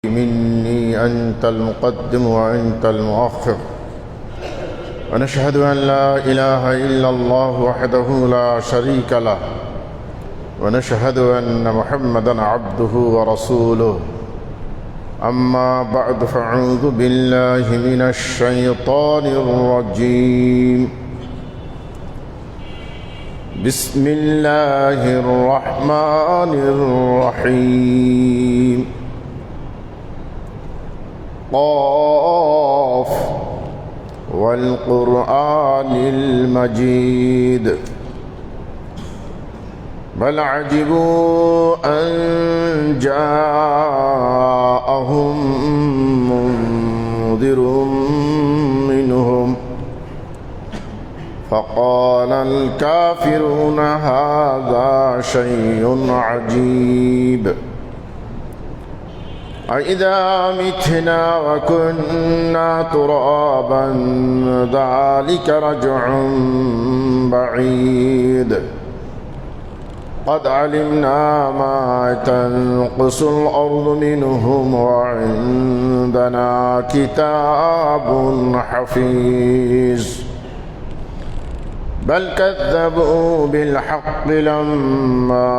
مني أنت المقدم وأنت المؤخر، ونشهد أن لا إله إلا الله وحده لا شريك له، ونشهد أن محمدا عبده ورسوله. أما بعد، فأعوذ بالله من الشيطان الرجيم. بسم الله الرحمن الرحيم. قاف والقرآن المجيد. بل عجبوا أن جاءهم منذر منهم فقال الكافرون هذا شيء عجيب. أإذا متنا وكنا ترابا ذلك رجع بعيد. قد علمنا ما تنقص الأرض منهم وعندنا كتاب حفيظ. بل كذبوا بالحق لما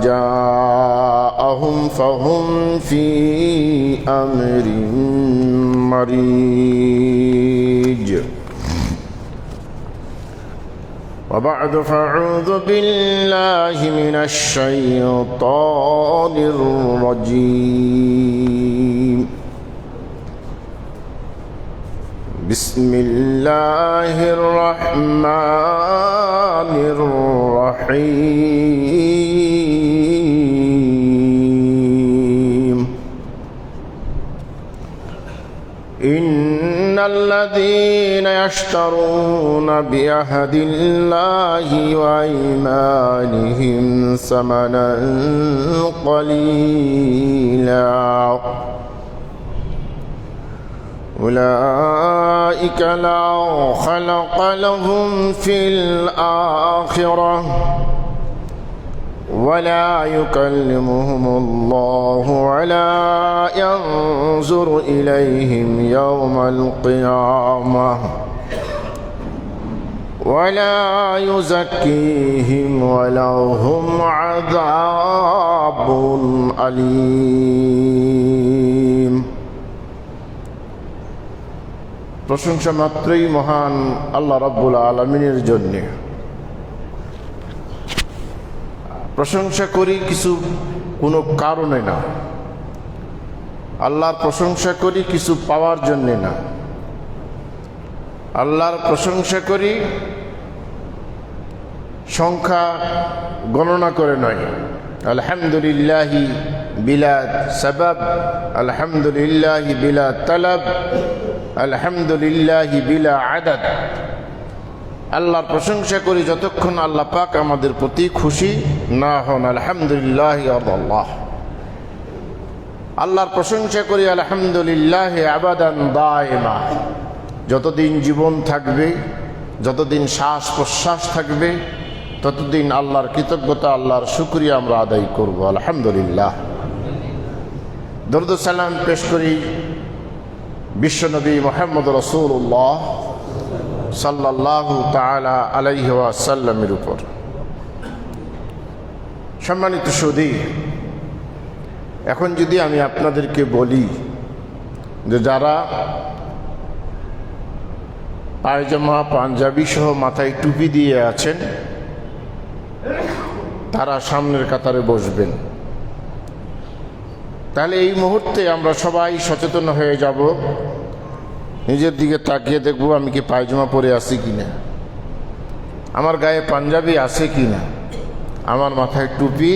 جاءهم فهم في أمر مريج. وبعد، فأعوذ بالله من الشيطان الرجيم. بسم الله الرحمن الرحيم. إن الذين يشترون بعهد الله وأيمانهم ثمنا قليلا أولئك لا خلق لهم في الآخرة ولا يكلمهم الله ولا ينظر إليهم يوم القيامة ولا يزكيهم ولهم عذاب أليم। প্রশংসা মাত্রই মহান আল্লাহ রাব্বুল আলামিনের জন্য। প্রশংসা করি কিছু কোনো কারণে না, আল্লাহর প্রশংসা করি কিছু পাওয়ার জন্য না। আল্লাহর প্রশংসা করি সংখ্যা গণনা করে নয়। আলহামদুলিল্লাহি বিলা সাবাব, আলহামদুলিল্লাহি বিলা তালাব, আলহামদুলিল্লাহি বিলা আদাদ। আল্লাহর প্রশংসা করি যতক্ষণ আল্লাহ পাক আমাদের প্রতি খুশি না হন। আলহামদুলিল্লাহ আল্লাহ। আল্লাহর প্রশংসা করি আলহামদুলিল্লাহ আবাদান দায়মা। যতদিন জীবন থাকবে, যতদিন শ্বাস প্রশ্বাস থাকবে, ততদিন আল্লাহর কৃতজ্ঞতা, আল্লাহর শুকরিয়া আমরা আদায় করব। আলহামদুলিল্লাহ। দরুদ ও সালাম পেশ করি বিশ্বনবী মুহাম্মদ রাসূলুল্লাহ সাল্লাল্লাহু তাআলা আলাইহি ওয়াসাল্লামের উপর। সম্মানিত সুধী, এখন যদি আমি আপনাদেরকে বলি যে যারা পায়জামা পাঞ্জাবি সহ মাথায় টুপি দিয়ে আছেন তারা সামনের কাতারে বসবেন, তাহলে এই মুহূর্তে আমরা সবাই সচেতন হয়ে যাব। নিজের দিকে তাকিয়ে দেখব আমি কি পায়জামা পরে আছি কিনা, আমার গায়ে পাঞ্জাবি আছে কিনা, আমার মাথায় টুপি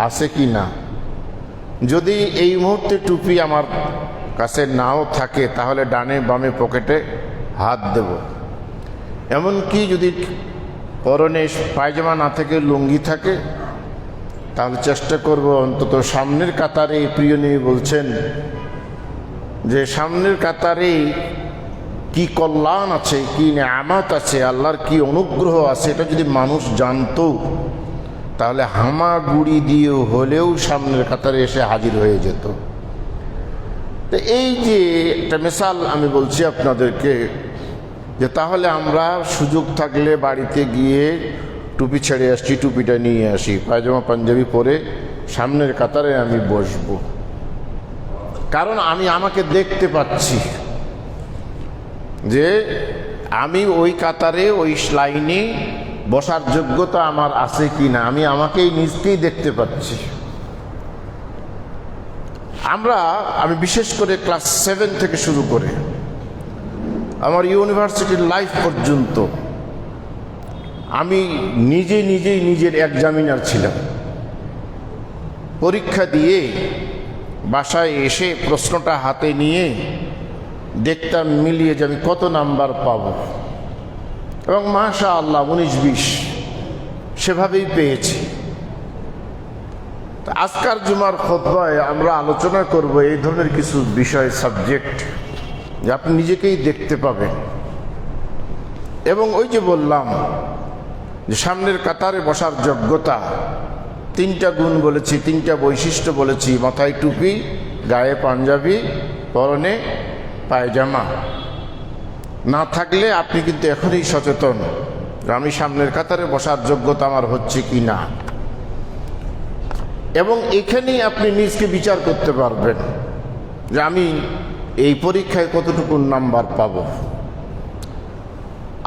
আছে কিনা। যদি এই মুহূর্তে টুপি আমার কাছে নাও থাকে তাহলে ডানে বামে পকেটে হাত দেব। এমনকি যদি পরনে পায়জামা না থেকে লুঙ্গি থাকে তাহলে চেষ্টা করব অন্তত সামনের কাতারে। প্রিয় নবী বলছেন যে সামনের কাতারে কি কল্যাণ আছে, কি নেয়ামত আছে, আল্লাহর কি অনুগ্রহ আছে, এটা যদি মানুষ জানতো তাহলে হামাগুড়ি দিয়ে হলেও সামনের কাতারে এসে হাজির হয়ে যেত। তো এই যে একটা মিসাল আমি বলছি আপনাদেরকে, যে তাহলে আমরা সুযোগ থাকলে বাড়িতে গিয়ে টুপি ছেড়ে আসছি, টুপিটা নিয়ে আসি, পায়জামা পাঞ্জাবি পরে সামনের কাতারে আমি বসবো, কারণ আমি আমাকে দেখতে পাচ্ছি যে আমি ওই কাতারে ওই লাইনে বসার যোগ্যতা আমার আছে কি না, আমি আমাকেই নিজকেই দেখতে পাচ্ছি। আমি বিশেষ করে ক্লাস 7 থেকে শুরু করে আমার ইউনিভার্সিটির লাইফ পর্যন্ত আমি নিজেই নিজের এক্সামিনার ছিলাম। পরীক্ষা দিয়ে বাসায় এসে প্রশ্নটা হাতে নিয়ে দেখতাম মিলিয়ে যে আমি কত নাম্বার পাব, এবং মাশাআল্লাহ 19-20 সেভাবেই পেয়েছি। আজকার জুমার খুতবায় আমরা আলোচনা করব এই ধরনের কিছু বিষয়, সাবজেক্ট, যে আপনি নিজেকেই দেখতে পাবেন। এবং ওই যে বললাম যে সামনের কাতারে বসার যোগ্যতা, 3টা গুণ বলেছি, 3টা বৈশিষ্ট্য বলেছি, মাথায় টুপি, গায়ে পাঞ্জাবি, পরনে পায়জামা। না থাকলে আপনি কিন্তু এখনই সচেতন যে আমি সামনের কাতারে বসার যোগ্যতা আমার হচ্ছে কি না, এবং এখানেই আপনি নিজকে বিচার করতে পারবেন যে আমি এই পরীক্ষায় কতটুকু নাম্বার পাব।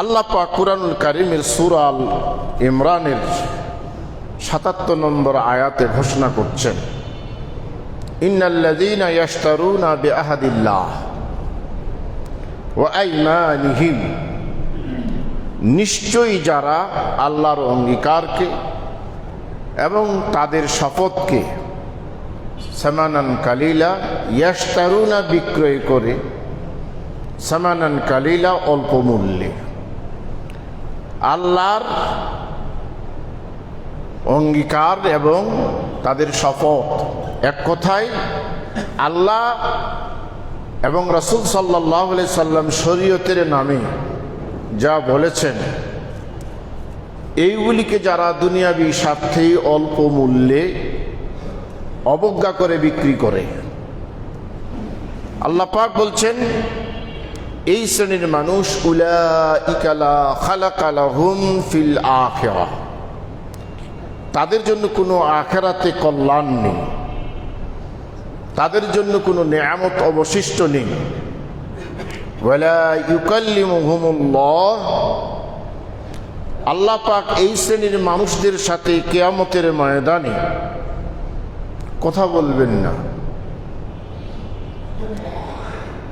আল্লাহ পাক কুরআনুল কারীমের সূরা আল ইমরানের ৭৭ নম্বর আয়াতে ঘোষণা করছেন, ইন্নাল্লাযীনা ইয়াশতারুনা বিআহাদিল্লাহ ওয়া আইমানিহিম, নিশ্চয়ই যারা আল্লাহর অঙ্গীকারকে এবং তাদের শপথকে, সামানান কালিলা, ইয়াশতারুনা বিক্রয় করে, সামানান কালিলা অল্প মূল্যে। আল্লাহর অঙ্গীকার এবং তাদের শপথ, এক কথায় আল্লাহ এবং রাসূল সাল্লাল্লাহু আলাইহি সাল্লাম শরীয়তের নামে যা বলেছেন, এইগুলিকে যারা দুনিয়াবি স্বার্থেই অল্প মূল্যে অবজ্ঞা করে বিক্রি করে, আল্লাহ পাক বলছেন এই শ্রেণীর মানুষ উলাইকা লা খালাকা লাহুম ফিল আখিরাহ, তাদের জন্য কোনো আখিরাতে কল্যাণ নেই, তাদের জন্য কোনো নেয়ামত অবশিষ্ট নেই। ওয়ালা ইউকাল্লিমুহুমুল্লাহ, আল্লাহ পাক এই শ্রেণীর মানুষদের সাথে কিয়ামতের ময়দানে কথা বলবেন না।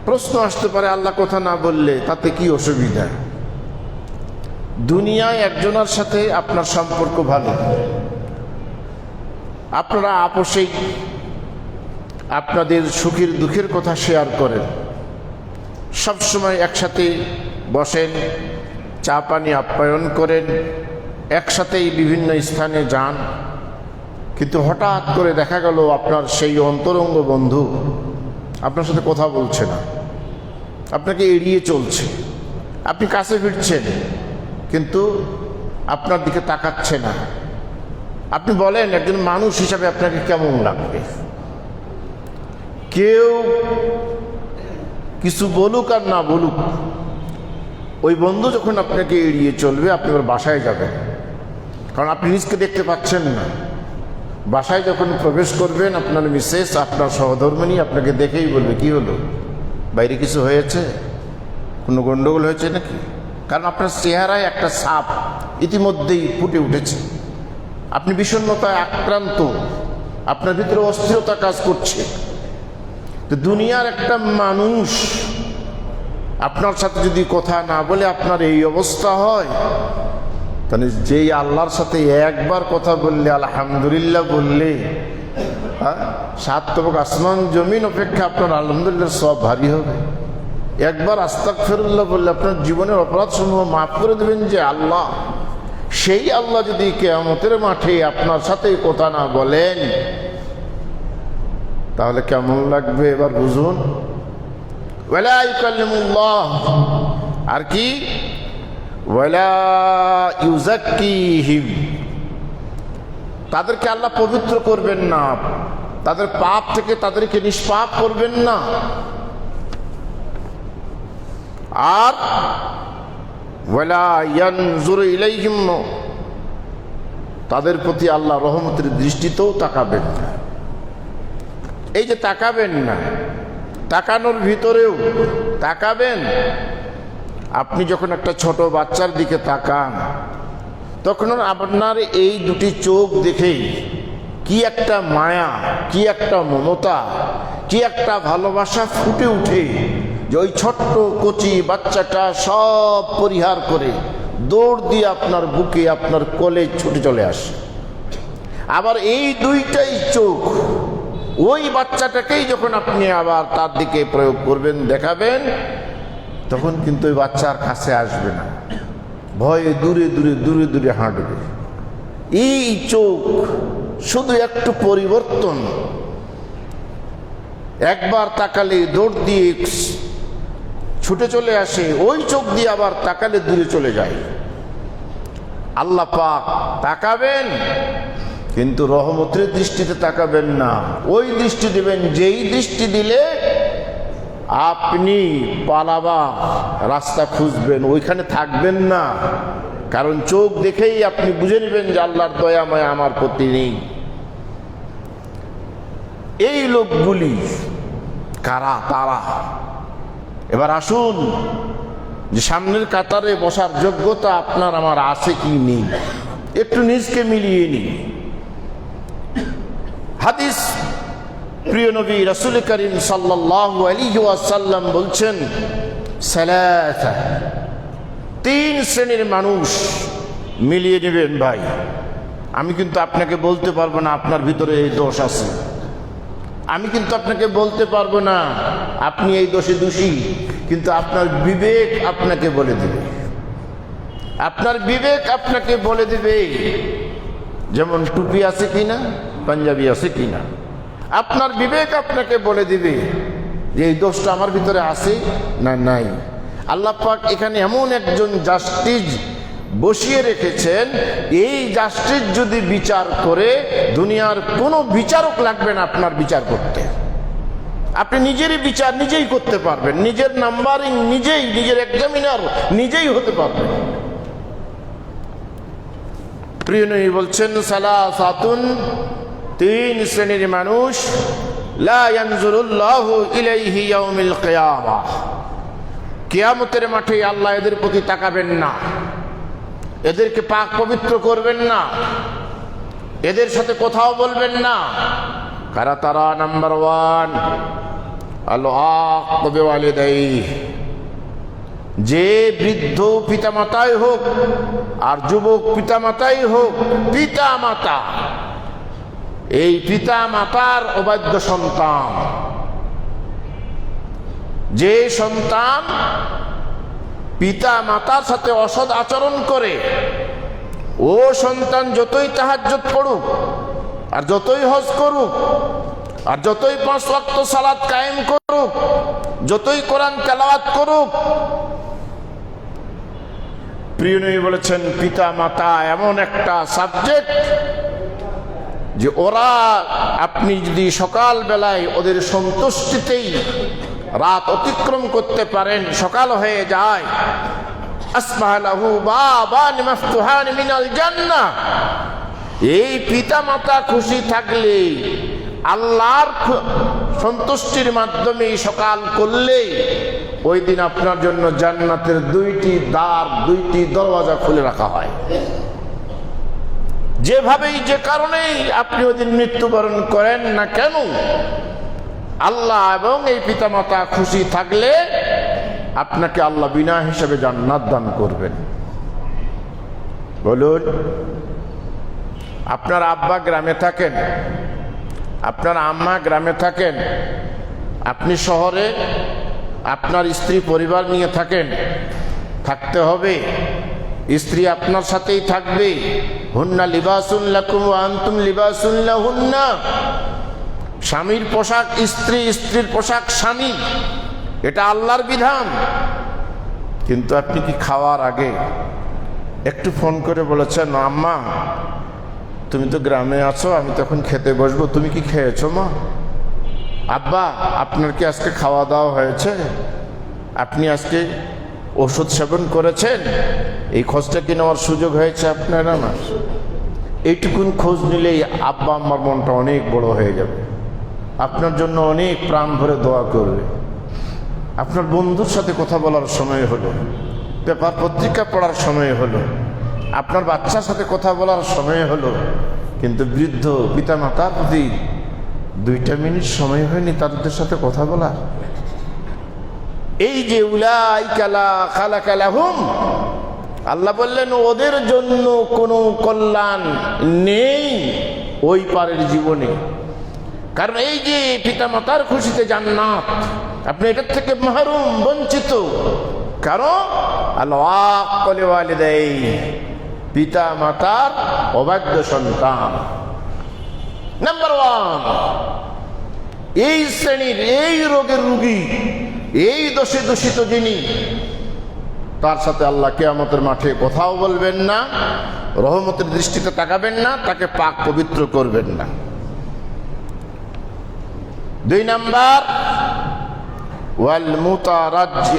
প্রশ্ন আসতে পারে, আল্লাহ কথা না বললে তাতে কি অসুবিধা? দুনিয়ায় একজনের সাথে আপনার সম্পর্ক ভালো, আপনারা আপোষেই আপনাদের সুখের দুঃখের কথা শেয়ার করেন, সবসময় একসাথে বসেন, চা পানি আপ্যায়ন করেন, একসাথেই বিভিন্ন স্থানে যান, কিন্তু হঠাৎ করে দেখা গেল আপনার সেই অন্তরঙ্গ বন্ধু আপনার সাথে কথা বলছে না, আপনাকে এড়িয়ে চলছে। আপনি কাছে ফিরছেন কিন্তু আপনার দিকে তাকাচ্ছে না। আপনি বলেন একজন মানুষ হিসাবে আপনাকে কেমন লাগবে? কেউ কিছু বলুক আর না বলুক, ওই বন্ধু যখন আপনাকে এড়িয়ে চলবে, আপনি ওর বাসায় যাবেন, কারণ আপনি নিজকে দেখতে পাচ্ছেন না। বাসায় যখন প্রবেশ করবেন, আপনার মিসেস, আপনার সহধর্মিণী আপনাকে দেখেই বলবে, কি হলো, বাইরে কিছু হয়েছে, কোনো গন্ডগোল হয়েছে নাকি? কারণ আপনার চেহারায় একটা ছাপ ইতিমধ্যেই ফুটে উঠেছে। আপনি বিষণ্ণতায় আক্রান্ত, আপনার ভিতরে অস্থিরতা কাজ করছে। তো দুনিয়ার একটা মানুষ আপনার সাথে যদি কথা না বলে আপনার এই অবস্থা হয়, তাহলে যেই আল্লাহর সাথে একবার কথা বললে, আলহামদুলিল্লাহ বললে, 7 তবক আসমান জমিন অপেক্ষা আপনার আলহামদুলিল্লাহ সব ভারী হবে। একবার আস্তাগফিরুল্লাহ বললে আপনার জীবনের অপরাধ সমূহ মাফ করে দেবেন যে আল্লাহ। সেই আল্লাহ যদি কিয়ামতের মাঠে আপনার সাথে কথা না বলেন, তাহলে কেমন লাগবে এবার বুঝুন। ওয়ালা ইউকাল্লিমুল্লাহ, আর কি, ওয়ালা ইউযাক্কিহিম, তাদেরকে আল্লাহ পবিত্র করবেন না, তাদের পাপ থেকে তাদেরকে নিষ্পাপ করবেন না। আর ওয়ালা ইয়ানজুরু ইলাইহিম, তাদের প্রতি আল্লাহ রহমতের দৃষ্টিতেও তাকাবেন না। এই যে তাকাবেন না, তাকানোর ভিতরেও তাকাবেন। আপনি যখন একটা ছোট বাচ্চার দিকে তাকান, তখন আপনার এই দুটি চোখ দেখেই কি একটা মায়া, কি একটা মমতা, কি একটা ভালোবাসা ফুটে উঠে, যে ওই ছোট্ট কচি বাচ্চাটা সব পরিহার করে দৌড় দিয়ে আপনার বুকে, আপনার কোলে ছুটে চলে আসে। আবার এই দুইটাই চোখ ওই বাচ্চাটাকেই যখন আপনি আবার তার দিকে প্রয়োগ করবেন, দেখাবেন, তখন কিন্তু ওই বাচ্চার কাছে আসবে না, ভয়ে দূরে দূরে দূরে দূরে হাঁটবে। এই চোখ শুধু একটু পরিবর্তন, একবার তাকালে দৌড় দিয়ে ছুটে চলে আসে, ওই চোখ দিয়ে আবার তাকালে দূরে চলে যায়। আল্লাহ পাক তাকাবেন, কিন্তু রহমতের দৃষ্টিতে তাকাবেন না। ওই দৃষ্টি দিবেন যেই দৃষ্টি দিলে আপনি পালাবার রাস্তা খুঁজবেন, ওইখানে থাকবেন না। কারণ চোখ দেখেই আপনি বুঝে নেবেন যে আল্লাহর দয়া মায়া আমার প্রতি নেই। এই লোকগুলি কারা? তারা। এবার আসুন, যে সামনের কাতারে বসার যোগ্যতা আপনার আমার আছে কি নেই, একটু নিজকে মিলিয়ে নিন। হাদিস, প্রিয় নবী রাসূল করিম সাল্লাল্লাহু আলাইহি ওয়াসাল্লাম বলছেন, সালাসা, তিন শ্রেণীর মানুষ মিলিয়ে নেবেন। ভাই, আমি কিন্তু আপনাকে বলতে পারবো না আপনার ভিতরে এই দোষ আছে, আমি কিন্তু আপনাকে বলতে পারবো না আপনি এই দোষে দোষী, কিন্তু আপনার বিবেক আপনাকে বলে দিবে, আপনার বিবেক আপনাকে বলে দিবে। যেমন টুপি আছে কিনা, পাঞ্জাবি আছে কিনা, আপনার বিবেক আপনাকে বলে দিবে যে এই দোষটা আমার ভিতরে আছে না নাই। আল্লাহ পাক এখানে এমন একজন জাস্টিস বসিয়ে রেখেছেন, এই জাস্টিস যদি বিচার করে, দুনিয়ার কোনো বিচারক লাগবে না আপনার বিচার করতে। আপনি নিজেরই বিচার নিজেই করতে পারবেন, নিজের নাম্বারিং নিজেই, নিজের এক্সামিনার নিজেই হতে পারবেন। প্রিয় নবী বলছেন, সালাসাতুন, তিন শ্রেণীর মানুষ, লা ইয়ানজুরুল্লাহু ইলাইহি ইয়াউমিল কিয়ামাহ, কিয়ামতের মাঠে আল্লাহ এদের প্রতি তাকাবেন না, এদেরকে পাক পবিত্র করবেন না, এদের সাথে কথাও বলবেন না। কারা তারা? নাম্বার ওয়ান, আল-আক্কু বিওয়ালিদাইহি, যে বৃদ্ধ পিতামাতাই হোক আর যুবক পিতামাতাই হোক, পিতামাতা, এই পিতামাতার অবাধ্য সন্তান, যে সন্তান পিতা মাতার সাথে অসৎ আচরণ করে, ও সন্তান যতই তাহাজ্জুদ পড়ুক, আর যতই হজ করুক, আর যতই 5 ওয়াক্ত সালাত কায়েম করুক, যতই কোরআন তেলাওয়াত করুক, প্রিয় নবী বলেছেন, পিতা মাতা এমন একটা সাবজেক্ট যে ওরা, আপনি যদি সকাল বেলায় ওদের সন্তুষ্টিতেই রাত অতিক্রম করতে পারেন, সকাল হয়ে যায়, আসবাহা লাহু বাবান মাফতুহান মিনাল জান্নাহ, এই পিতা মাতা খুশি থাকলে, আল্লাহর সন্তুষ্টির মাধ্যমে সকাল করলে, ওই দিন আপনার জন্য জান্নাতের 2টি দ্বার, 2টি দরওয়াজা খুলে রাখা হয়। যেভাবেই, যে কারণেই আপনি ওই দিন মৃত্যুবরণ করেন না কেন, আল্লাহ এবং এই পিতামাতা খুশি থাকলে আপনাকে আল্লাহ বিনা হিসাবে জান্নাত দান করবেন। বলুন, আপনার আব্বা গ্রামে থাকেন, আপনার আম্মা গ্রামে থাকেন, আপনি শহরে আপনার স্ত্রী পরিবার নিয়ে থাকেন, থাকতে হবে, স্ত্রী আপনার সাথেই থাকবে। হুন্না লিবাসুন লাকুম ওয়া আনতুম লিবাসুন লাহুন্না, স্বামীর পোশাক স্ত্রী, স্ত্রীর পোশাক স্বামী, এটা আল্লাহর বিধান। কিন্তু আপনি কি খাওয়ার আগে একটু ফোন করে বলেছেন, আম্মা তুমি তো গ্রামে আছো, আমি তখন খেতে বসবো, তুমি কি খেয়েছো মা? আব্বা, আপনার কি আজকে খাওয়া দাওয়া হয়েছে? আপনি আজকে ওষুধ সেবন করেছেন? এই খোঁজটা কি নেওয়ার সুযোগ হয়েছে আপনার আমার? এইটুকুন খোঁজ নিলেই আব্বা আম্মার মনটা অনেক বড় হয়ে যাবে, আপনার জন্য অনেক প্রাণ ভরে দোয়া করবে। আপনার বন্ধুর সাথে কথা বলার সময় হলো, পেপার পত্রিকা পড়ার সময় হলো, আপনার বাচ্চার সাথে কথা বলার সময় হলো, কিন্তু বৃদ্ধ পিতা মাতার প্রতি 2 মিনিট সময় হয়নি তাদের সাথে কথা বলা। এই যে উলাইকা লা খালাকা লাহুম, আল্লাহ বললেন ওদের জন্য কোনো কল্যাণ নেই ওই পারের জীবনে। কারণ এই যে পিতা মাতার খুশিতে জান্নাত, আপনি এটার থেকে মাহরুম, বঞ্চিত। কারণ আল-ওয়াক্কু লিওয়ালিদাইহি, পিতা মাতার অবাধ্য সন্তান। নাম্বার 1, এই শ্রেণীর, এই রোগের রোগী, এই দোষে দূষিত যিনি, তার সাথে আল্লাহ কিয়ামতের মাঠে কথাও বলবেন না, রহমতের দৃষ্টিতে তাকাবেন না, তাকে পাক পবিত্র করবেন না। 2 নাম্বার,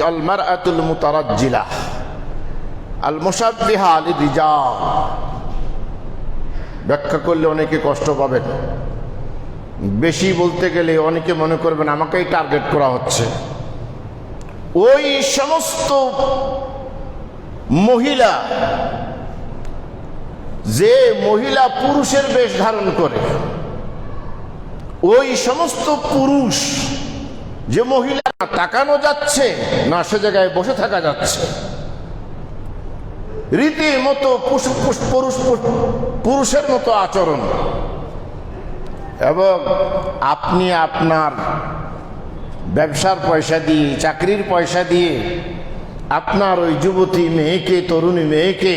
আল মারআতুল মুতারাজ্জিলা আল মুশাব্বিহা লিরিজাল। ব্যাখ্যা করলে অনেকে কষ্ট পাবেন, বেশি বলতে গেলে অনেকে মনে করবেন আমাকেই টার্গেট করা হচ্ছে। ওই সমস্ত মহিলা, যে মহিলা পুরুষের বেশ ধারণ করে, ওই সমস্ত পুরুষ যে মহিলা তাকানো যাচ্ছে না, সে জায়গায় বসে থাকা যাচ্ছে, রীতিমতো পুরুষের মতো আচরণ। এবং আপনি আপনার ব্যবসার পয়সা দিয়ে, চাকরির পয়সা দিয়ে আপনার ওই যুবতী মেয়েকে, তরুণী মেয়েকে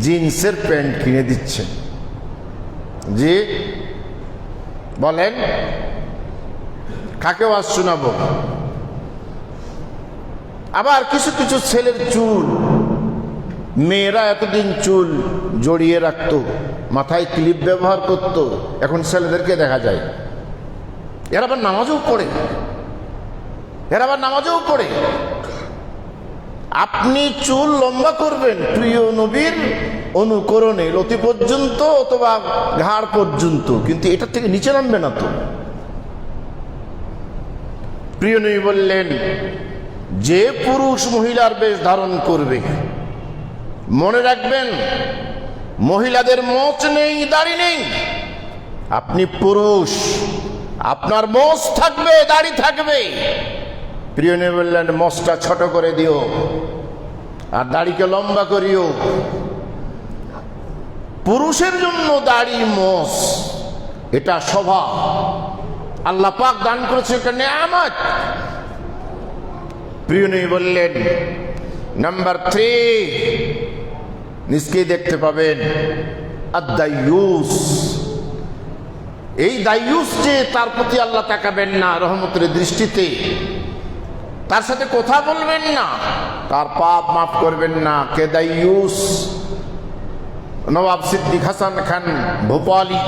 জিন্সের প্যান্ট কিনে দিচ্ছেন। জি বলেন, কাকে ওয়াজ শোনাবো? আবার কিছু কিছু ছেলের চুল, মেয়েরা এতদিন চুল জড়িয়ে রাখতো, মাথায় ক্লিপ ব্যবহার করত, এখন ছেলেদেরকে দেখা যায় এরা আবার নামাজও পড়ে, আপনি চুল লম্বা করবেন প্রিয় নবীর অনুকরণে, লতি পর্যন্ত অথবা ঘাড় পর্যন্ত, কিন্তু এটার থেকে নিচে নামবে না তো। প্রিয় নবী বললেন, যে পুরুষ মহিলার বেশ ধারণ করবে, মনে রাখবেন মহিলাদের মোচ নেই, দাড়ি নেই। আপনি পুরুষ, আপনার মোচ থাকবে, দাড়ি থাকবে। প্রিয় নবী বললেন, মোচটা ছোট করে দিও আর দাড়িকে লম্বা করিও। পুরুষের জন্য দাড়ি, মোচ এটা স্বভাব, আল্লাহ পাক দান করেছে, এটা নেয়ামত। প্রিয় নবী বললেন, নাম্বার 3 নিশ্চয়ই দেখতে পাবেন আদ-দায়ুস। এই দায়ুস যে, তার প্রতি আল্লাহ তাকাবেন না রহমতের দৃষ্টিতে, তার সাথে কথা বলবেন না, তার পাপ মাফ করবেন না। কে দায়ুস? নবাব সিদ্দিক হাসান খান ভোপালী,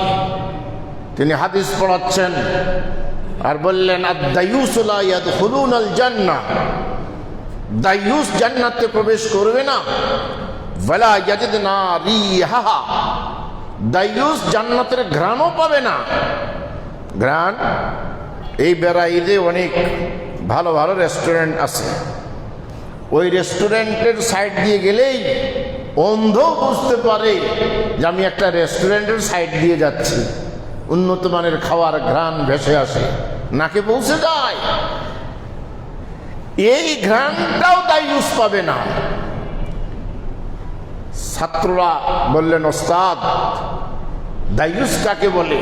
তিনি হাদিস পড়াচ্ছেন আর বললেন, আদ-দায়ুস লা ইয়াদখুলুনাল জান্নাহ, দায়ুস জান্নাতে প্রবেশ করবে না। ওয়ালা ইয়াজিদনা রিহাহা, দায়ুস জান্নাতের ঘ্রাণও পাবে না। ঘ্রাণ, এই বেড়াইলে অনেক ভালো ভালো রেস্টুরেন্ট আছে, ওই রেস্টুরেন্টের সাইড দিয়ে গেলেই অন্ধ বুঝতে পারে যে আমি একটা রেস্টুরেন্টের সাইড দিয়ে যাচ্ছি। উন্নত মানের খাওয়ার ঘ্রাণ ভেসে আসে, নাকে পৌঁছে যায়। এই ঘ্রাণটাও দায়ুস পাবে না। ছাত্ররা বললেন, ওস্তাদ দায়ুস কাকে বলে?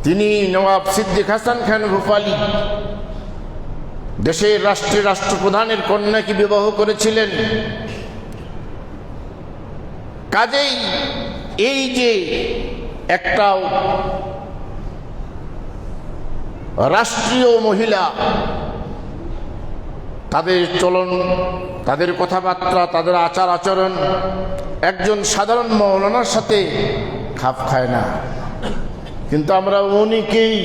তিনি নবাব সিদ্দিক হাসান খান ভোপালী, দেশের রাষ্ট্রপ্রধানের কন্যাকে বিবাহ করেছিলেন। কাজেই এই যে একটা রাষ্ট্রীয় মহিলা, তাদের চলন, তাদের কথাবার্তা, তাদের আচার আচরণ একজন সাধারণ মৌলানার সাথে খাপ খায় না। কিন্তু আমরা অনেকেই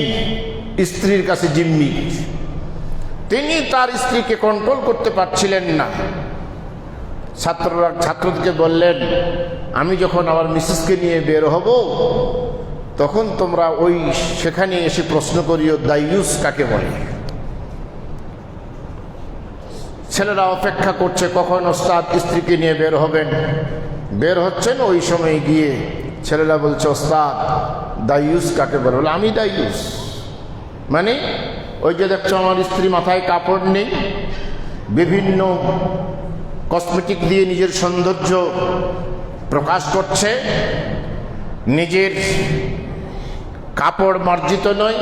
স্ত্রীর কাছে জিম্মি। তিনি তার স্ত্রীকে কন্ট্রোল করতে পারছিলেন না। ছাত্রদেরকে বললেন, আমি যখন আমার মিসেসকে নিয়ে বের হব তখন তোমরা ওই সেখানে এসে প্রশ্ন করিও দায়ুস কাকে বলে। ছেলেরা অপেক্ষা করছে কখন ওস্তাদ স্ত্রীকে নিয়ে বের হবেন। বের হচ্ছেন, ওই সময় গিয়ে ছেলেরা বলছে, ওস্তাদ দায়ুস কাকে বলে? বলে, আমি দায়ুস মানে ওই যে দেখছো আমার স্ত্রী মাথায় কাপড় নেই, বিভিন্ন কসমেটিক দিয়ে নিজের সৌন্দর্য প্রকাশ করছে, নিজের কাপড় মার্জিত নয়।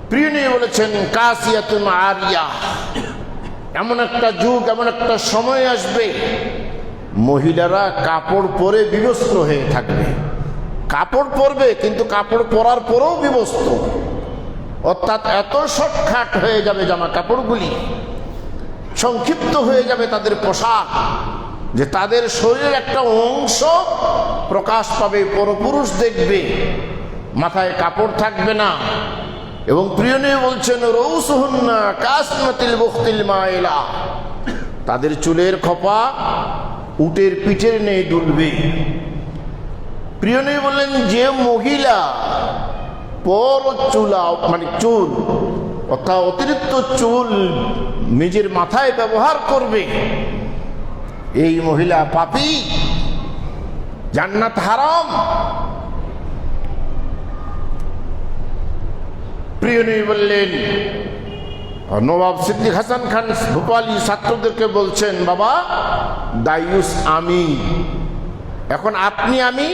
প্রিয় নবী বলেছেন, কাসিয়াতুন আরিয়া, এমন একটা যুগ, এমন একটা সময় আসবে মহিলারা কাপড় পরে বিবস্ত্র হয়ে থাকবে। কাপড় পরবে কিন্তু কাপড় পরার পরেও বিবস্ত্র, অর্থাৎ এত শর্টখাট হয়ে যাবে জামা কাপড়গুলি, সংক্ষিপ্ত হয়ে যাবে তাদের পোশাক, যে তাদের শরীরের একটা অংশ প্রকাশ পাবে, পরপুরুষ দেখবে, মাথায় কাপড় থাকবে না। এবং প্রিয় নবী বলছেন, রউসুহুন্না কাসমাতিল বুখতিল মাইলা, তাদের চুলের খোপা উটের পিঠের নেই দুলবে। প্রিয় নবী বললেন, যে মহিলা পর চুলা মানে চুল অর্থাৎ অতিরিক্ত চুল নিজের মাথায় ব্যবহার করবে, এই মহিলা পাপী, জান্নাত হারাম। প্রিয় নবী বললেন, নবাব সিদ্দিক হাসান খান ভোপালী ছাত্রদেরকে বলছেন, বাবা দায়ুস আমি, এখন আপনি আমি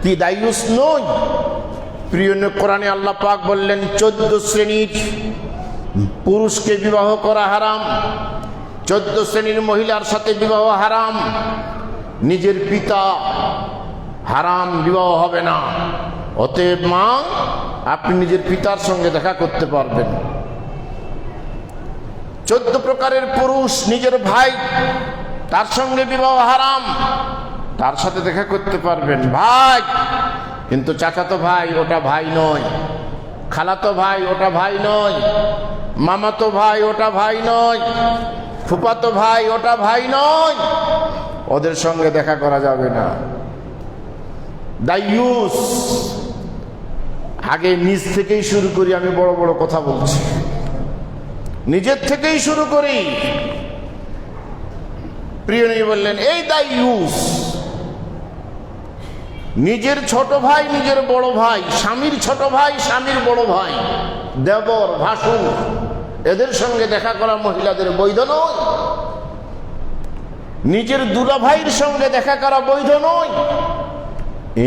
কি দায়ুস নই? প্রিয় নবী কোরআনে আল্লাহ পাক বললেন, 14 শ্রেণীর পুরুষকে বিবাহ করা হারাম, 14 শ্রেণীর মহিলার সাথে বিবাহ হারাম, নিজের পিতা হারাম, বিবাহ হবে না। অতএব মা, আপনি নিজের পিতার সঙ্গে দেখা করতে পারবেন। 14 প্রকারের পুরুষ, নিজের ভাই, তার সঙ্গে বিবাহ হারাম, তার সাথে দেখা করতে পারবেন। ভাই কিন্তু চাচাতো ভাই ওটা ভাই নয়, খালাতো ভাই ওটা ভাই নয়, মামাতো ভাই ওটা ভাই নয়, ফুফাতো ভাই ওটা ভাই নয়, ওদের সঙ্গে দেখা করা যাবে না। দায়ুস, আগে নিজ থেকেই শুরু করি, আমি বড় বড় কথা বলছি, নিজের থেকেই শুরু করি। প্রিয় নবী বললেন, এই দায়ুস, নিজের ছোট ভাই, নিজের বড় ভাই, স্বামীর ছোট ভাই, স্বামীর বড় ভাই, দেবর, ভাসুর, এদের সঙ্গে দেখা করা মহিলাদের বৈধ নয়। নিজের দুলা ভাইয়ের সঙ্গে দেখা করা বৈধ নয়।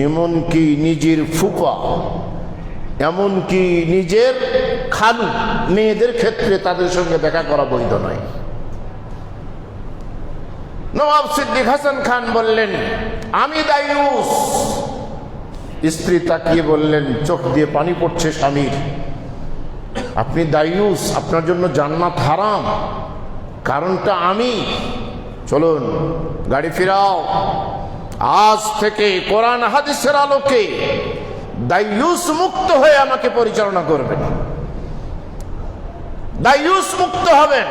এমনকি নিজের ফুফা, এমনকি নিজের খালু মেয়েদের ক্ষেত্রে তাদের সঙ্গে দেখা করা বৈধ নয়। নবাব সিদ্দিক হাসান খান বললেন, আমি দায়ুস। স্ত্রী তাকিয়ে বললেন, চোখ দিয়ে পানি পড়ছে স্বামীর, আপনি দায়ুস, আপনার জন্য জান্নাত হারাম, কারণটা আমি। চলুন গাড়ি ফিরাও, আজ থেকে কোরআন হাদিসের আলোকে দায়ুস মুক্ত হয়ে আমাকে পরিচালনা করবেন, দায়ুস মুক্ত হবেন।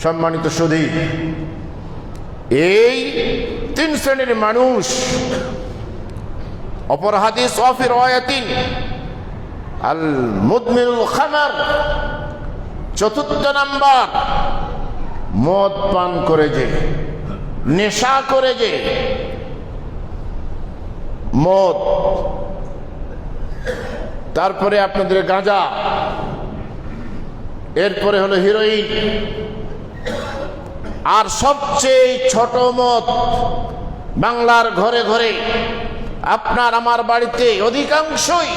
সম্মানিত সুধী, এই 3 শ্রেণীর মানুষ, অপর হাদিস ওয়াফি রাওয়ায়াতিন আল মুদমিনুল খামার, 4র্থ নাম্বার, মদ পান করে যে, নেশা করে যে, মদ, তারপরে আপনাদের গাঁজা, এরপরে হলো হিরোইন, আর সবচেয়ে ছোট মদ বাংলার ঘরে ঘরে, আপনার আমার বাড়িতে অধিকাংশই,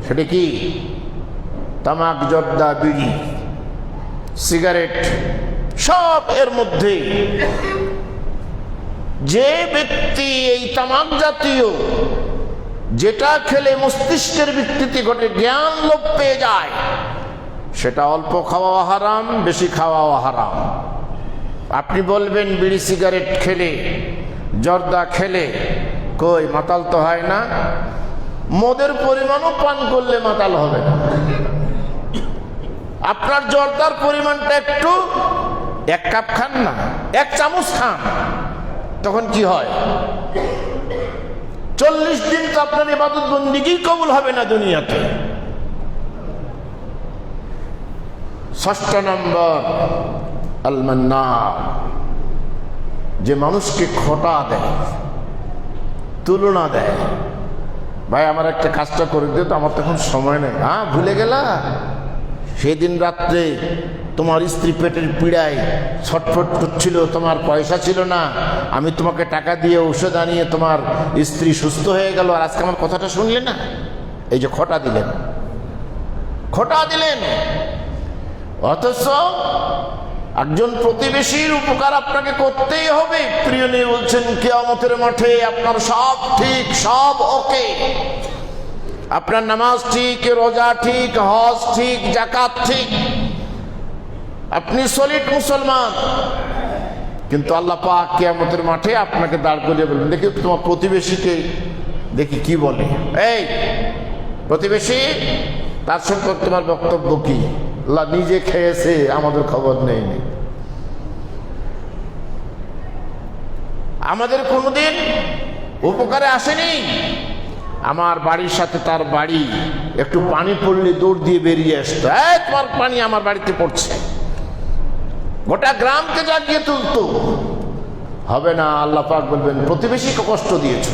সেটা কি? তামাক, জর্দা, বিড়ি, সিগারেট, সব এর মধ্যে। যে ব্যক্তি এই তামাক জাতীয়, যেটা খেলে মস্তিষ্কের বিকৃতি ঘটে, জ্ঞান লোপ পেয়ে যায়, সেটা অল্প খাওয়া হারাম, বেশি খাওয়াও হারাম। আপনি বলবেন বিড়ি সিগারেট খেলে, জর্দা খেলে কই মাতাল তো হয় না। মদের পরিমাণও পান করলে মাতাল হবে না। আপনার জর্দার পরিমাণটা একটু, 1 কাপ খান না, 1 চামচ খান, তখন কি হয়? 40 দিন তো আপনার ইবাদত বন্দেগী কবুল হবে না দুনিয়াতে। 6 নম্বর আল মান্নান, যে মানুষকে খোটা দেয়, তুলনা দেয়। ভাই আমার একটা কাজটা করে দিও তো, আমার তখন সময় নেই। হ্যাঁ, ভুলে গেলা সেদিন রাত্রে তোমার স্ত্রী পেটের পীড়ায় ছটফট করছিল, তোমার পয়সা ছিল না, আমি তোমাকে টাকা দিয়ে ঔষধ আনিয়ে তোমার স্ত্রী সুস্থ হয়ে গেল, আর আজকে আমার কথাটা শুনলে না। এই যে খোটা দিলেন, খোটা দিলেন। অথচ একজন প্রতিবেশীর উপকার আপনাকে করতেই হবে। প্রিয় নবী বলছেন কিয়ামতের মাঠে আপনার সব ঠিক, সব ওকে, আপনার নামাজ ঠিক, রোজা ঠিক, হজ ঠিক, যাকাত ঠিক, আপনি সলিড মুসলমান, কিন্তু আল্লাহ পাক কিয়ামতের মাঠে আপনাকে দাঁড় করিয়ে বলবেন, দেখি তোমার প্রতিবেশীকে দেখি কি বলে। এই প্রতিবেশী, তার সম্পর্কে তোমার বক্তব্য কি? আল্লাহ নিজে খেয়েছে, আমাদের খবর নেই। আমাদের কোনোদিন উপকারে আসেনি। আমার বাড়ির সাথে তার বাড়ি, একটু পানি পড়লে দৌড় দিয়ে বেরিয়ে আসতো, তোমার পানি আমার বাড়িতে পড়ছে, গোটা গ্রামকে জাগিয়ে তুলতো। হবে না, আল্লাহ পাক বলবেন প্রতিবেশীকে কষ্ট দিয়েছো।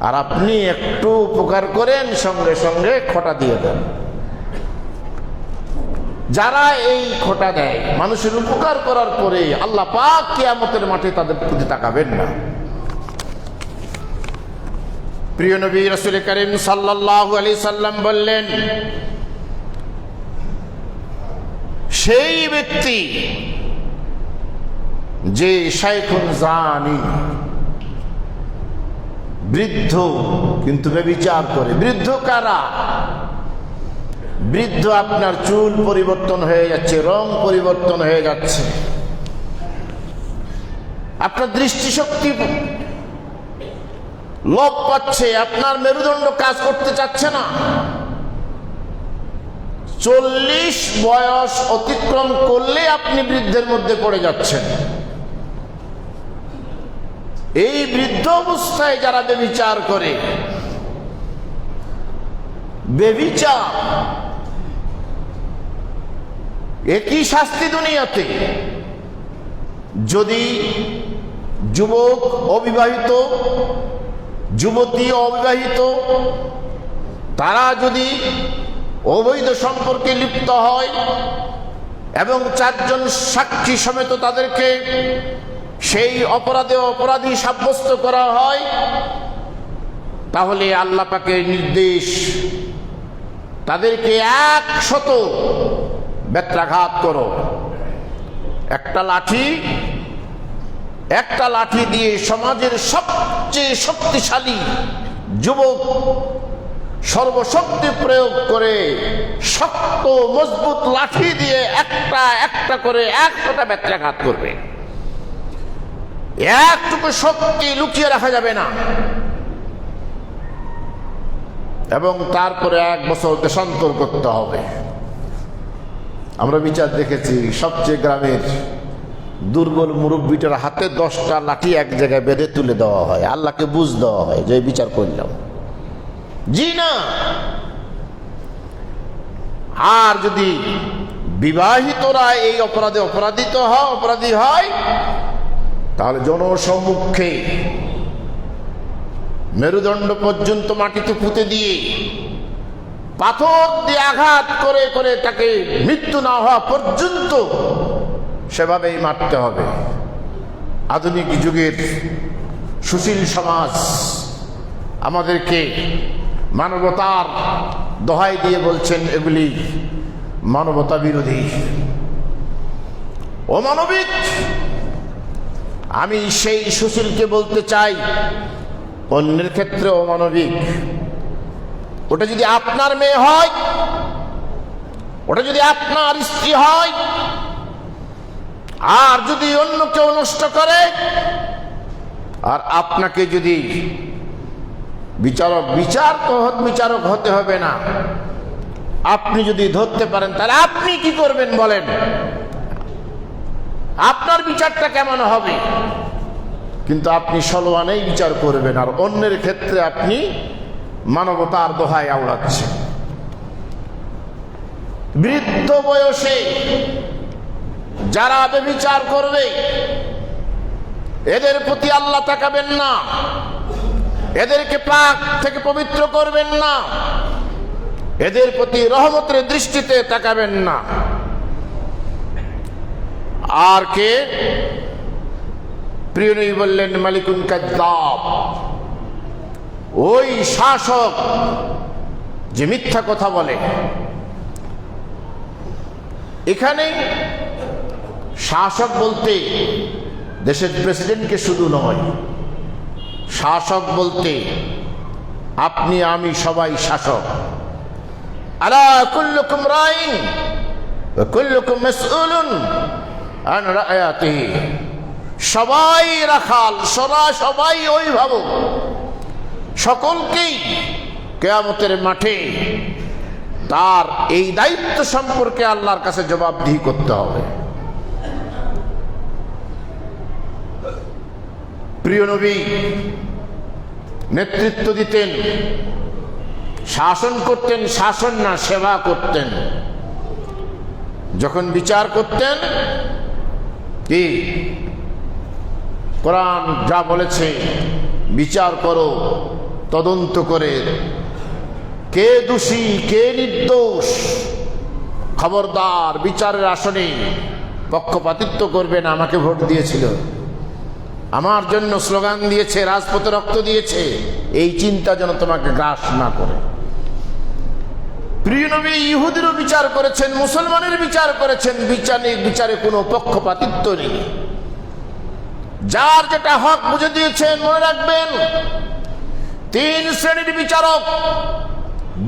আর আপনি একটু উপকার করেন, সঙ্গে সঙ্গে খোটা দিয়ে দেন। যারা এই খোটা দেয়, মানুষের উপকার করার পরে আল্লাহ পাক কিয়ামতের মাঠে তাদের প্রতি তাকাবেন না। প্রিয় নবী রাসূল করিম সাল্লাল্লাহু আলাইহি সাল্লাম বললেন, সেই ব্যক্তি যে শাইখুন জানি, বৃদ্ধ কিন্তু ব্যভিচার করে। বৃদ্ধ কারা? বৃদ্ধ আপনার চুল পরিবর্তন হয়ে যাচ্ছে, রং পরিবর্তন হয়ে যাচ্ছে, আপনার দৃষ্টিশক্তি লোপ পাচ্ছে, আপনার মেরুদণ্ড কাজ করতে চাচ্ছে না। 40 বয়স অতিক্রম করলে আপনি বৃদ্ধের মধ্যে পড়ে যাচ্ছেন। এই বৃদ্ধ অবস্থায় যারা ব্যভিচার করে, ব্যভিচার একই শাস্তি দুনিয়াতে। যদি যুবক অবিবাহিত, যুবতী অবিবাহিত, তারা যদি অবৈধ সম্পর্কে লিপ্ত হয় এবং 4 জন সাক্ষী সমেত তাদেরকে সেই অপরাধে অপরাধী সাব্যস্ত করা হয়, তাহলে আল্লাহ পাকের নির্দেশ, তাদেরকে 100 বেত্রাঘাত করো। একটা লাঠি দিয়ে সমাজের সবচেয়ে শক্তিশালী যুবক সর্বশক্তি প্রয়োগ করে শক্ত মজবুত লাঠি দিয়ে একটা করে 100টা বেত্রাঘাত করবে। একটুকু শক্তি লুকিয়ে রাখা যাবে না। এবং তারপরে 1 বছর দেশান্তর করতে হবে। আমরা বিচার দেখেছি, সবচেয়ে গ্রামের দুর্বল মুরব্বীটার হাতে 10টা লাঠি এক জায়গায় বেঁধে তুলে দেওয়া হয়, আল্লাহকে বুঝ দেওয়া হয় যে বিচার করলাম। জি না। আর যদি বিবাহিতরা এই অপরাধে অপরাধী হয়, তাহলে জনসম্মুখে মেরুদণ্ড পর্যন্ত মাটিতে পুঁতে দিয়ে, পাথর দিয়ে আঘাত করে করে তাকে মৃত্যু না হওয়া পর্যন্ত সেভাবেই মারতে হবে। আধুনিক যুগের সুশীল সমাজ আমাদেরকে মানবতার দোহাই দিয়ে বলছেন এগুলি মানবতা বিরোধী, অমানবিক। আমি সেই সুশীলকে বলতে চাই, অন্যের ক্ষেত্রে অমানবিক। ওটা যদি আপনার মেয়ে হয়, ওটা যদি আপনার স্ত্রী হয় আর যদি অন্য কেউ নষ্ট করে, আর আপনাকে যদি বিচারক হতে হবে না, আপনি যদি ধরতে পারেন, তাহলে আপনি কি করবেন বলেন? আপনার বিচারটা কেমন হবে? কিন্তু আপনি সলোয়ানেই বিচার করবেন, আর অন্যের ক্ষেত্রে আপনি মানবতার দোহাই আওড়াচ্ছেন। বৃদ্ধ বয়সে যারা ব্যভিচার করবে, এদের প্রতি আল্লাহ তাকাবেন না, এদেরকে পাক থেকে পবিত্র করবেন না, এদের প্রতি রহমতের দৃষ্টিতে তাকাবেন না। আর কে? প্রিয় নবী বললেন মালিকুন কাযযাব, ওই শাসক যে মিথ্যা কথা বলে। এখানে শাসক বলতে দেশের প্রেসিডেন্টকে শুধু নয়, শাসক বলতে আপনি আমি সবাই শাসক। আলা কুল্লুকুম রাইন ওয়া কুল্লুকুম মাসউলুন আন রায়াতিহি, সবাই রাখাল, সবাই অভিভাবক, সকলকেই কিয়ামতের মাঠে তার এই দায়িত্ব সম্পর্কে আল্লাহর কাছে জবাবদিহি করতে হবে। প্রিয় নবী নেতৃত্ব দিতেন, শাসন করতেন, শাসন না সেবা করতেন। যখন বিচার করতেন, কি কোরআন যা বলেছে বিচার করো, তদন্ত করে কে দোষী কে নির্দোষ, খবরদার বিচারের আসনে পক্ষপাতিত্ব করবে না। আমাকে ভোট দিয়েছিল, আমার জন্য স্লোগান দিয়েছে, রাজপথে রক্ত দিয়েছে, এই চিন্তা যেন তোমাকে গ্রাস না করে। প্রিয় নবী ইহুদিরও বিচার করেছেন, মুসলমানের বিচার করেছেন। বিচারে কোনো পক্ষপাতিত্ব নেই। যার যেটা হক বুঝে দিয়েছেন। মনে রাখবেন, 3 শ্রেণীর বিচারক,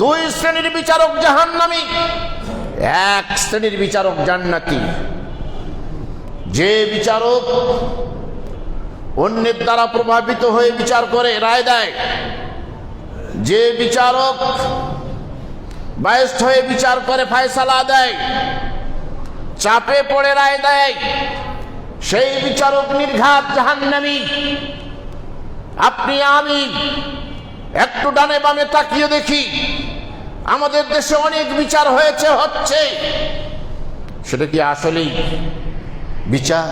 2 শ্রেণীর বিচারক জাহান্নামী, 1 শ্রেণীর বিচারক জান্নাতি। যে বিচারক অন্যের দ্বারা প্রভাবিত হয়ে বিচার করে, রায় দেয়, যে বিচারক বায়স্ত হয়ে বিচার করে, ফয়সালা দেয়, চাপে পড়ে রায় দেয়, সেই বিচারক নির্ঘাত জাহান্নামী। আপনি আমি একটু ডানে বামে তাকিয়ে দেখি, আমাদের দেশে অনেক বিচার হয়েছে, হচ্ছে, সেটা কি আসলেই বিচার?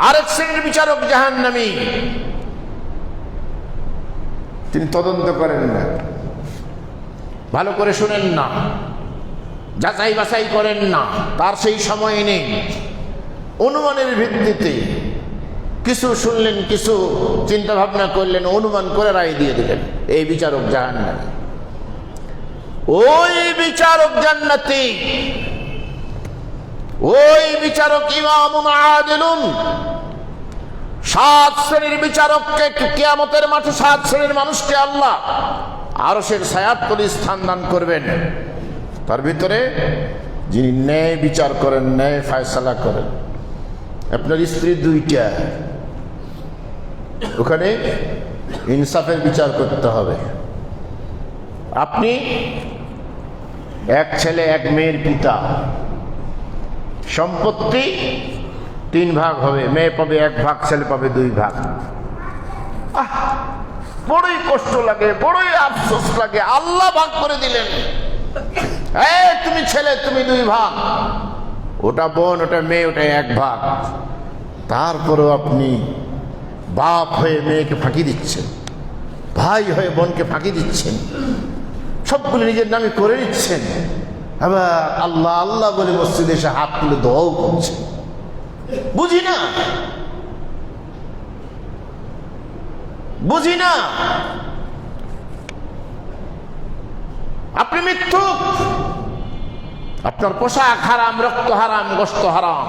আরেক শ্রেণীর বিচারক জাহান্নামী, তিনি তদন্ত করেন না, ভালো করে শুনেন না, যাচাই বাছাই করেন না, তার সেই সময় নেই। অনুমানের ভিত্তিতে কিছু শুনলেন, কিছু চিন্তা ভাবনা করলেন, অনুমান করে রায় দিয়ে দিলেন, এই বিচারক জাহান্নামী। ওই বিচারক জান্নাতি, ওই বিচারক ইমামুন আদিলুন। 7 শ্রেণীর বিচারককে কিয়ামতের মাঠে 7 শ্রেণীর মানুষকে আল্লাহ আরশের ছায়াতলে স্থান দান করবেন। তার ভিতরে যিনি ন্যায় বিচার করেন, ন্যায় ফয়সালা করেন। আপনার স্ত্রী 2টা, ওখানে ইনসাফের বিচার করতে হবে। আপনি 1 ছেলে 1 মেয়ের পিতা, সম্পত্তি 3 ভাগ হবে, মেয়ে পাবে 1 ভাগ, ছেলে পাবে 2 ভাগ। বড়ই কষ্ট লাগে, বড়ই আফসোস লাগে। আল্লাহ ভাগ করে দিলেন, তুমি ছেলে তুমি 2 ভাগ, ওটা বোন, ওটা মেয়ে, ওটা 1 ভাগ। তারপরেও আপনি বাপ হয়ে মেয়েকে ফাঁকি দিচ্ছেন, ভাই হয়ে বোনকে ফাঁকি দিচ্ছেন, সবগুলো নিজের নামে করে নিচ্ছেন। আবার আল্লাহ আল্লাহ বলে মসজিদে এসে হাত তুলে দোয়াও করছেন। বুঝি না, বুঝি না। আপনি মিথ্যুক, আপনার পোশাক হারাম, রক্ত হারাম, গোশত হারাম।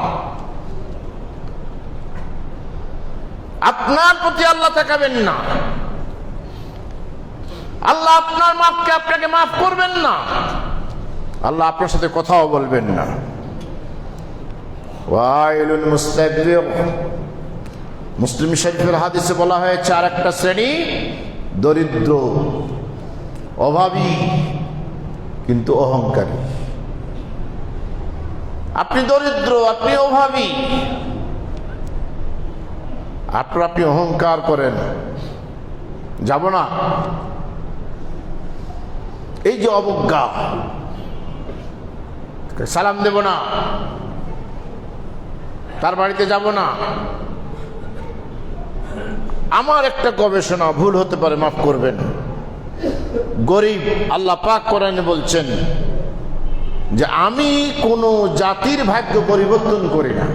আপনার প্রতি আল্লাহ তাকাবেন না, আল্লাহ আপনার মাপকে আপনাকে মাফ করবেন না। আল্লাহ আপনার সাথে কথাও বলবেন না। ওয়াইলুল মুস্তাকবির, মুসলিম শরীফের হাদিসে বলা হয়েছে আর একটা শ্রেণী দরিদ্র, অভাবী কিন্তু অহংকারী। আপনি দরিদ্র, আপনি অভাবী, আপনি অহংকার করেন, যাব না, এই যে অবজ্ঞা, সালাম দেব না, তার বাড়িতে যাব না। আমার একটা গবেষণা ভুল হতে পারে, মাফ করবেন। গরিব, আল্লাহ পাক কোরআনে বলছেন যে আমি কোন জাতির ভাগ্য পরিবর্তন করি না।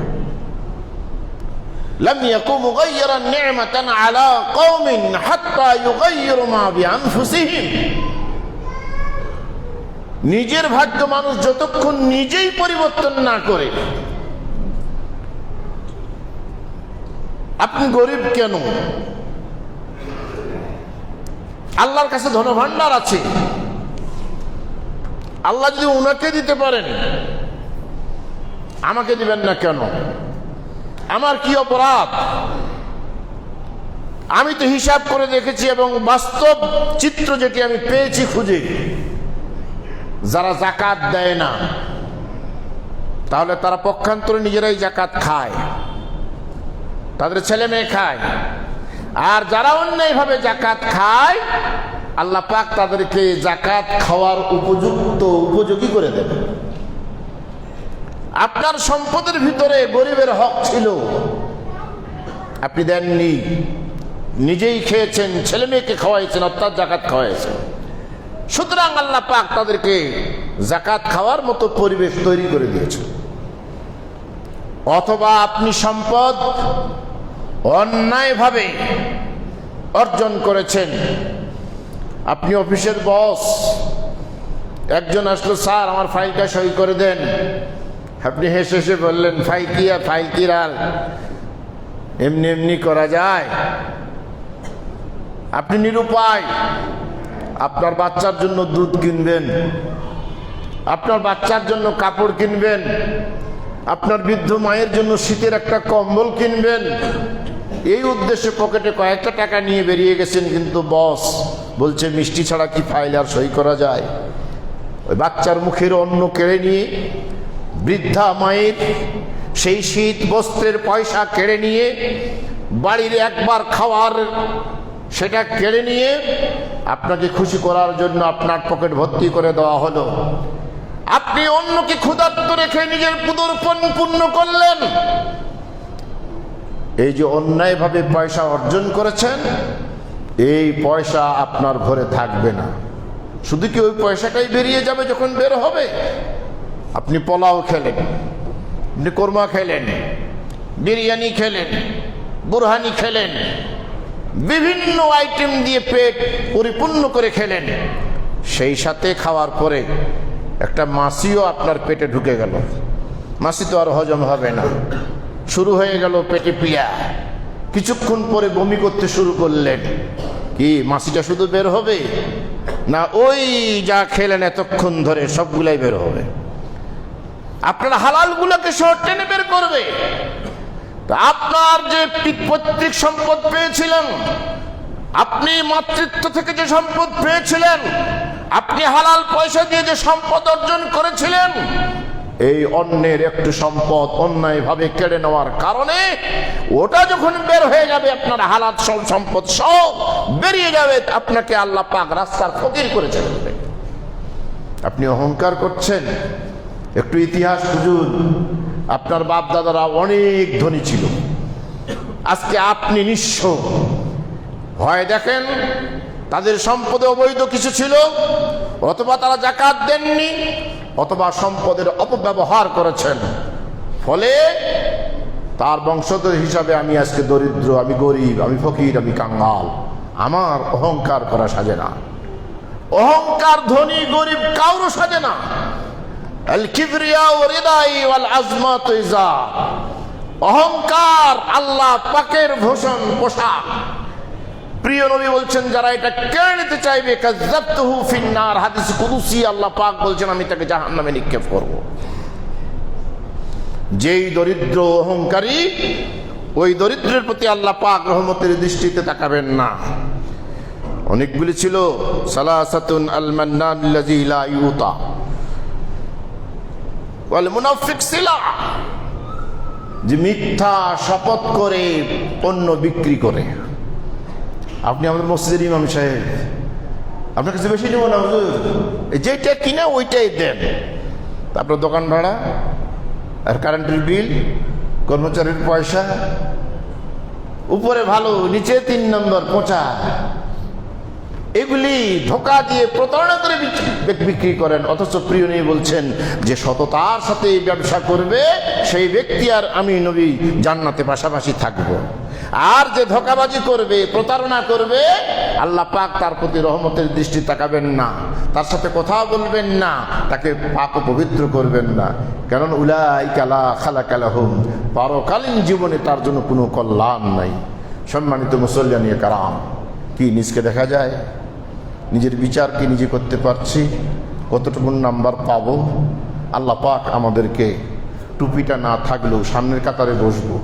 লাম ইয়াকু মুগায়্যিরান নি'মাতান আলা কওমিন হাত্তা ইউগায়্যিরু মা বিআনফুসিহিম। নিজের ভাগ্য মানুষ যতক্ষণ নিজেই পরিবর্তন না করে। আপনি গরিব কেন? আল্লাহর কাছে ধনভাণ্ডার আছে, আল্লাহ যদি উনাকে দিতে পারেন আমাকে দিবেন না কেন? আমার কি অপরাধ? আমি তো হিসাব করে দেখেছি এবং বাস্তব চিত্র যেটি আমি পেয়েছি খুঁজে, যারা যাকাত দেয় না তাহলে তারা পক্ষান্তরে নিজেরাই যাকাত খায়, তাদের ছেলে মেয়ে খায়। আর যারা অন্যায়ভাবে যাকাত খায় আল্লাহ পাক তাদেরকে যাকাত খাওয়ার উপযোগী করে দেন। আপনার সম্পদের ভিতরে গরিবের হক ছিল, আপনি দেননি, নিজেই খেয়েছেন, ছেলে মেয়েকে খাওয়াইছেন, অর্থাৎ যাকাত খাওয়াইছেন। সুতরাং আল্লাহ পাক তাদেরকে যাকাত খাওয়ার মতো পরিবেশ তৈরি করে দিয়েছেন। অথবা আপনি সম্পদ অন্যায়ভাবে অর্জন করেছেন। আপনি অফিসের বস, একজন আসলো, স্যার আমার ফাইলটা সই করে দেন। আপনি হেসে হেসে বললেন, ফাইল কি আর ফাইল কি আর এমনি এমনি করা যায়? আপনি নিরুপায়। আপনার বাচ্চার জন্য দুধ কিনবেন, আপনার বাচ্চার জন্য কাপড় কিনবেন, আপনার বৃদ্ধ মায়ের জন্য শীতের একটা কম্বল কিনবেন। এই উদ্দেশ্যে পকেটে কয়েকটা টাকা নিয়ে বেরিয়ে গেছেন, কিন্তু বস বলছে মিষ্টি ছাড়া কি ফাইল আর সই করা যায়? ওই বাচ্চার মুখের অন্ন কেড়ে নিয়ে, বৃদ্ধা মায়ের সেই শীত বস্ত্রের পয়সা কেড়ে নিয়ে, বাড়ির একবার খাওয়ার সেটা কেড়ে নিয়ে আপনাকে খুশি করার জন্য আপনার পকেট ভর্তি করে দেওয়া হলো। আপনি অন্যকে ক্ষুধার্ত রেখে নিজের পুদরপণ পূর্ণ করলেন। এই যে অন্যায়ভাবে পয়সা অর্জন করেছেন, এই পয়সা আপনার ঘরে থাকবে না। শুধু কি ওই পয়সাটাই বেরিয়ে যাবে যখন বের হবে? আপনি পোলাও খেলেন, আপনি কোরমা খেলেন, বিরিয়ানি খেলেন, বুরহানি খেলেন, বিভিন্ন আইটেম দিয়ে পেট পরিপূর্ণ করে খেলেন। সেই সাথে খাওয়ার পরে একটা মাছিও আপনার পেটে ঢুকে গেল। মাছি তো আর হজম হবে না, শুরু হয়ে গেল পেটে পিয়া। কিছুক্ষণ পরে বমি করতে শুরু করলেন। কি মাছিটা শুধু বের হবে না, ওই যা খেলেন এতক্ষণ ধরে সবগুলাই বের হবে। আপনার হালালগুলোকে সহ টেনে বের করবে। আপনার যে পৈতৃক সম্পদ পেয়েছিলেন, আপনি মাতৃত্ব থেকে যে সম্পদ পেয়েছিলেন, আপনি হালাল পয়সা দিয়ে যে সম্পদ অর্জন করেছিলেন, এই অন্যের একটু সম্পদ অন্যায়ভাবে কেড়ে নেওয়ার কারণে ওটা যখন বের হয়ে যাবে, আপনার হালাল সম্পদ সব বেরিয়ে যাবে, আপনাকে আল্লাহ পাক রাস্তার ফকির করে ছেড়ে দেবে। আপনি অহংকার করছেন। একটু ইতিহাস খুঁজুন, আপনার বাপ দাদারা অনেক ধনী ছিল, আজকে আপনি নিঃস্ব। হয় দেখেন তাদের সম্পদে অবৈধ কিছু ছিল, অথবা তারা যাকাত দেননি, অথবা সম্পদের অপব্যবহার করেছেন। ফলে তার বংশধর হিসাবে আমি আজকে দরিদ্র, আমি গরিব, আমি ফকির, আমি কাঙ্গাল। আমার অহংকার করা সাজে না। অহংকার ধনী গরিব কারো সাজে না। আল কিবরিয়া ওয়া রিদাই ওয়াল আজমাত ইজা। অহংকার আল্লাহ পাকের ভূষণ পোশাক, প্রিয় নবী বলছেন যারা এটা কেড়ে নিতে চাইবে কাযাবতুহু ফিন্নার, হাদিস কুদসি আল্লাহ পাক বলছেন আমি তাকে জাহান্নামে নিক্ষেপ করব। যেই দরিদ্র অহংকারী, ওই দরিদ্রের প্রতি আল্লাহ পাক রহমতের দৃষ্টিতে তাকাবেন না। অনেকগুলি ছিল, সালাসাতুন আল মান্নান আল্লাযী লা ইউতা ওয়াল মুনাফিক সিলা, যে মিথ্যা শপথ করে পণ্য বিক্রি করে। আপনি আমাদের মসজিদের ইমাম সাহেব, আপনার কাছে বেশি নেব না হুজুর, যেটা কিনা ওইটাই দেন, তারপর দোকান ভাড়া আর কারেন্টের বিল, কর্মচারীর পয়সা, উপরে ভালো নিচে 3 নম্বর পচা, এগুলি ধোঁকা দিয়ে প্রতারণা করে বিক্রি করেন। অথচ প্রিয় নবী বলছেন যে সততার সাথে এই ব্যবসা করবে সেই ব্যক্তি আর আমি নবী জান্নাতে পাশাপাশি থাকবো। আর যে ধোঁকাবাজি করবে, প্রতারণা করবে, আল্লাহ পাক তার প্রতি রহমতের দৃষ্টি তাকাবেন না, তার সাথে কথা বলবেন না, তাকে পাক ও পবিত্র করবেন না। কারণ উলাইকা লা খালাকা লাহুম, পরকালীন জীবনে তার জন্য কোনো কল্যাণ নাই। সম্মানিত মুসল্লিয়ান কারাম, কি নিজকে দেখা যায়? নিজের বিচার কি নিজে করতে পারছি? কতটুকু নাম্বার পাবো? আল্লাহ পাক আমাদেরকে, টুপিটা না থাকলেও সামনের কাতারে বসবো,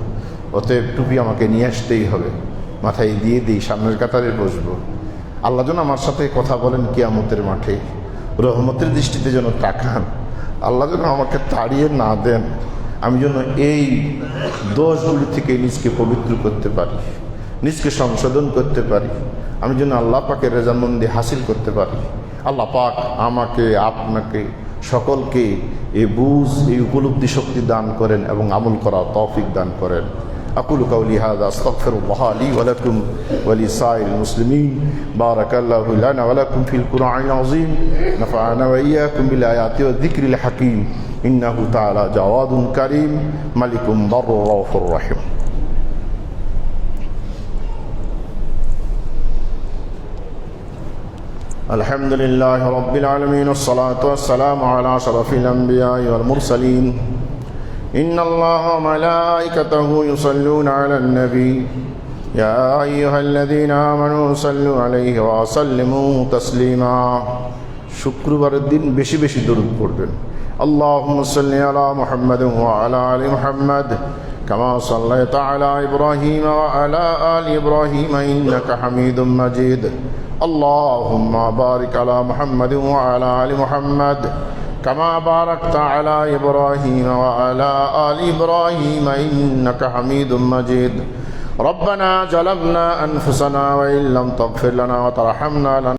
অতএব টুপি আমাকে নিয়ে আসতেই হবে, মাথায় দিয়ে দিই, সামনের কাতারে বসবো। আল্লাহ যেন আমার সাথে কথা বলেন কিয়ামতের মাঠে, রহমতের দৃষ্টিতে যেন তাকান, আল্লাহ যেন আমাকে তাড়িয়ে না দেন, আমি যেন এই দোষগুলি থেকে নিজকে পবিত্র করতে পারি, নিজকে সংশোধন করতে পারি, আমি যেন আল্লাহ পাকের রেজামন্দি হাসিল করতে পারি। আল্লাহ পাক আমাকে, আপনাকে, সকলকে এই বুঝ, এই উপলব্ধি শক্তি দান করেন এবং আমল করার তৌফিক দান করেন। আকুলু কাউলি হাযা আস্তাগফিরুল্লাহ লি ওয়া লাকুম ওয়া লিসাইরিল মুসলিমিন। বারাকাল্লাহু লানা ওয়া লাকুম ফিল কুরআনিল আযীম। নাফা'না ওয়া ইয়্যাকুম বিল আয়াতি ওয়া যিকরিল হাকীম। ইন্নাহু তাআলা জাওয়াদুন কারীম মালিকুম বাররুর রাউফুর রহিম। الحمد لله رب العالمين، والصلاة والسلام على أشرف الأنبياء والمرسلين. إن الله وملائكته يصلون على النبي يا أيها الذين آمنوا صلوا عليه وسلموا تسليما. শুক্রবারের দিন বেশি বেশি দরুদ পড়বেন। اللهم صل على محمد وعلى آل محمد كما صليت على إبراهيم وعلى آل إبراهيم إنك حميد مجيد. اللهم بارك على محمد وعلى آل محمد كما باركت على إبراهيم وعلى آل إبراهيم إنك حميد مجيد. ربنا ظلمنا أنفسنا وإن لم تغفر لنا وترحمنا